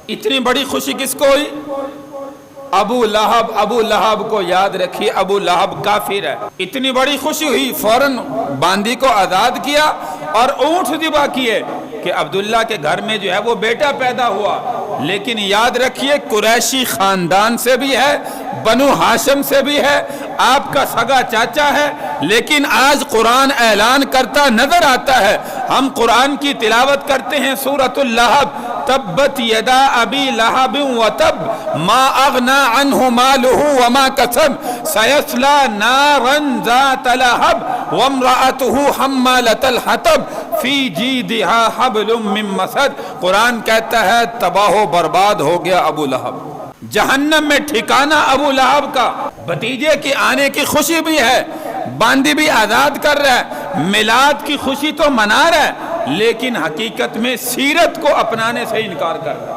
इतनी बड़ी खुशी किसको हुई? अबू लहब को याद रखिए, अबू लहब काफिर है। इतनी बड़ी खुशी हुई, फौरन बांदी को आजाद किया और ऊंट ज़िबा किए कि अब्दुल्ला के घर में जो है वो बेटा पैदा हुआ। लेकिन याद रखिए, कुरैशी खानदान से भी है, बनु हाशिम से भी है, आपका सगा चाचा है। लेकिन आज कुरान ऐलान करता नजर आता है। हम कुरान की तिलावत करते हैं सूरतुल लहब, तब्बत यदा अबी लहब व तब मा अगना अन्हु मालुहु व मा कसब सयस्ला नारन ज़ात लहब व इम्राअतुहु हम्मालतल हतब फी जीदिहा हब्लुम मिन मसद। कुरान कहता है तबाह बर्बाद हो गया अबू लहब, जहन्नम में ठिकाना अबू लहब का। भतीजे के आने की खुशी भी है, बांदी भी आजाद कर रहा है, मिलाद की खुशी तो मना रहा है, लेकिन हकीकत में सीरत को अपनाने से इनकार कर रहा है।